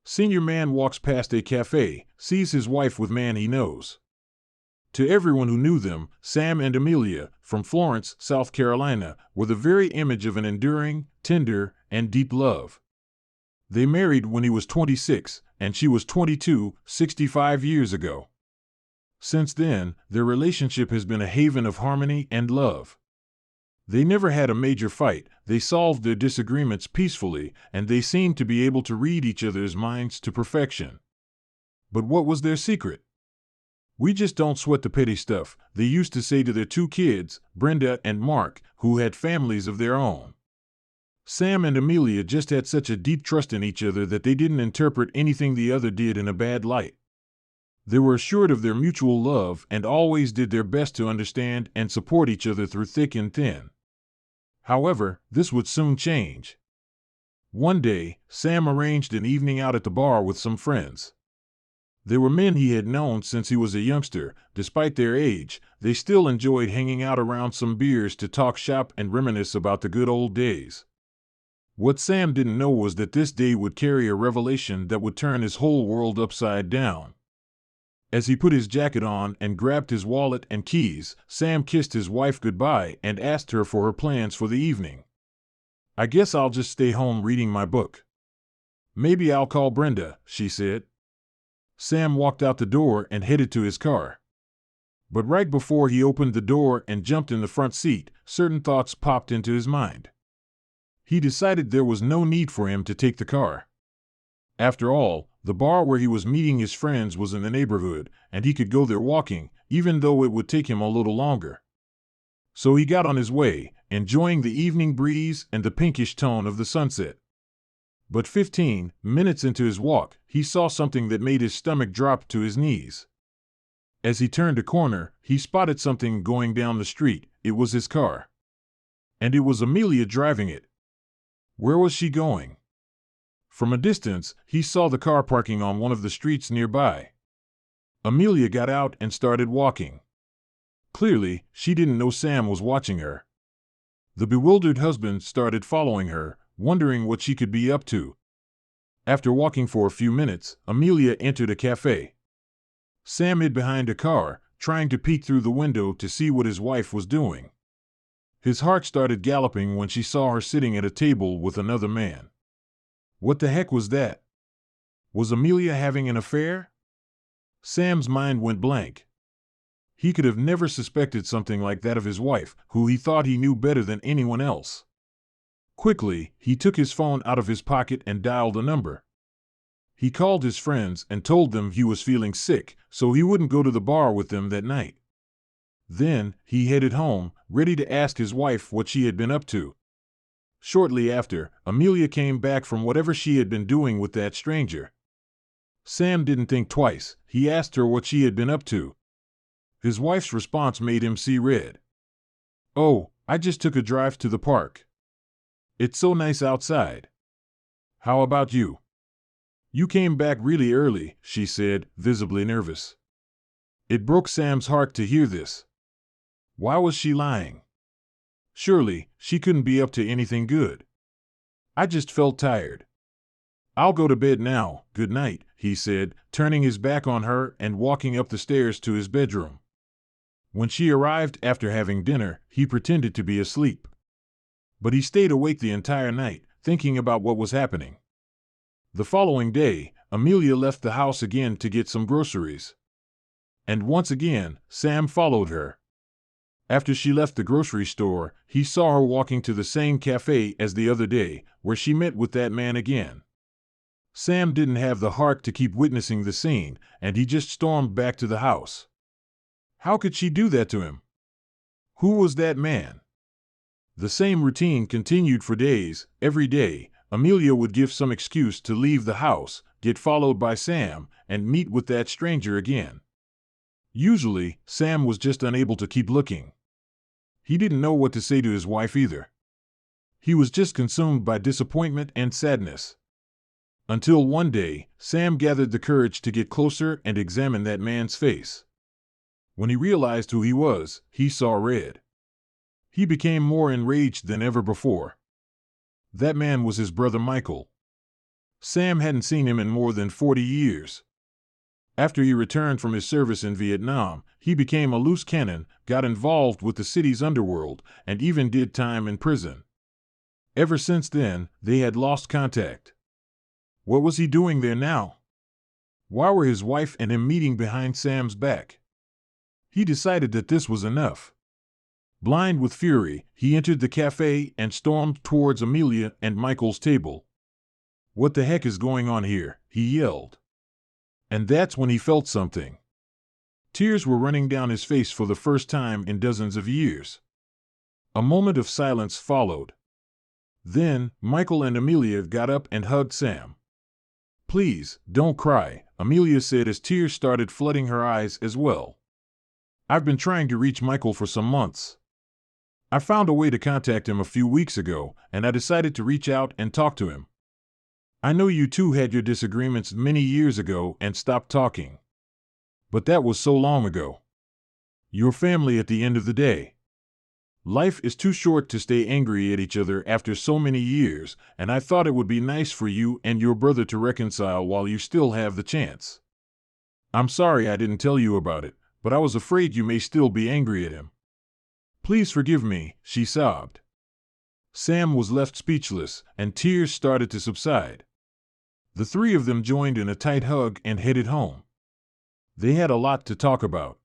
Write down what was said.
Senior man walks past a cafe, sees his wife with man he knows. To everyone who knew them, Sam and Amelia, from Florence, South Carolina, were the very image of an enduring, tender, and deep love. They married when he was 26, and she was 22, 65 years ago. Since then, their relationship has been a haven of harmony and love. They never had a major fight, they solved their disagreements peacefully, and they seemed to be able to read each other's minds to perfection. But what was their secret? "We just don't sweat the petty stuff," they used to say to their two kids, Brenda and Mark, who had families of their own. Sam and Amelia just had such a deep trust in each other that they didn't interpret anything the other did in a bad light. They were assured of their mutual love and always did their best to understand and support each other through thick and thin. However, this would soon change. One day, Sam arranged an evening out at the bar with some friends. They were men he had known since he was a youngster. Despite their age, they still enjoyed hanging out around some beers to talk shop and reminisce about the good old days. What Sam didn't know was that this day would carry a revelation that would turn his whole world upside down. As he put his jacket on and grabbed his wallet and keys, Sam kissed his wife goodbye and asked her for her plans for the evening. "I guess I'll just stay home reading my book. Maybe I'll call Brenda," she said. Sam walked out the door and headed to his car. But right before he opened the door and jumped in the front seat, certain thoughts popped into his mind. He decided there was no need for him to take the car. After all, the bar where he was meeting his friends was in the neighborhood, and he could go there walking, even though it would take him a little longer. So he got on his way, enjoying the evening breeze and the pinkish tone of the sunset. But 15 minutes into his walk, he saw something that made his stomach drop to his knees. As he turned a corner, he spotted something going down the street. It was his car. And it was Amelia driving it. Where was she going? From a distance, he saw the car parking on one of the streets nearby. Amelia got out and started walking. Clearly, she didn't know Sam was watching her. The bewildered husband started following her, wondering what she could be up to. After walking for a few minutes, Amelia entered a cafe. Sam hid behind a car, trying to peek through the window to see what his wife was doing. His heart started galloping when she saw her sitting at a table with another man. What the heck was that? Was Amelia having an affair? Sam's mind went blank. He could have never suspected something like that of his wife, who he thought he knew better than anyone else. Quickly, he took his phone out of his pocket and dialed a number. He called his friends and told them he was feeling sick, so he wouldn't go to the bar with them that night. Then, he headed home, ready to ask his wife what she had been up to. Shortly after, Amelia came back from whatever she had been doing with that stranger. Sam didn't think twice. He asked her what she had been up to. His wife's response made him see red. "Oh, I just took a drive to the park. It's so nice outside. How about you?" "You came back really early," she said, visibly nervous. It broke Sam's heart to hear this. Why was she lying? Surely, she couldn't be up to anything good. "I just felt tired. I'll go to bed now, good night," he said, turning his back on her and walking up the stairs to his bedroom. When she arrived after having dinner, he pretended to be asleep. But he stayed awake the entire night, thinking about what was happening. The following day, Amelia left the house again to get some groceries. And once again, Sam followed her. After she left the grocery store, he saw her walking to the same cafe as the other day, where she met with that man again. Sam didn't have the heart to keep witnessing the scene, and he just stormed back to the house. How could she do that to him? Who was that man? The same routine continued for days. Every day, Amelia would give some excuse to leave the house, get followed by Sam, and meet with that stranger again. Usually, Sam was just unable to keep looking. He didn't know what to say to his wife either. He was just consumed by disappointment and sadness. Until one day, Sam gathered the courage to get closer and examine that man's face. When he realized who he was, he saw red. He became more enraged than ever before. That man was his brother Michael. Sam hadn't seen him in more than 40 years. After he returned from his service in Vietnam, he became a loose cannon, got involved with the city's underworld, and even did time in prison. Ever since then, they had lost contact. What was he doing there now? Why were his wife and him meeting behind Sam's back? He decided that this was enough. Blind with fury, he entered the cafe and stormed towards Amelia and Michael's table. "What the heck is going on here?" he yelled. And that's when he felt something. Tears were running down his face for the first time in dozens of years. A moment of silence followed. Then, Michael and Amelia got up and hugged Sam. "Please, don't cry," Amelia said as tears started flooding her eyes as well. "I've been trying to reach Michael for some months. I found a way to contact him a few weeks ago, and I decided to reach out and talk to him. I know you two had your disagreements many years ago and stopped talking. But that was so long ago. You're family at the end of the day. Life is too short to stay angry at each other after so many years, and I thought it would be nice for you and your brother to reconcile while you still have the chance. I'm sorry I didn't tell you about it, but I was afraid you may still be angry at him. Please forgive me," she sobbed. Sam was left speechless, and tears started to subside. The three of them joined in a tight hug and headed home. They had a lot to talk about.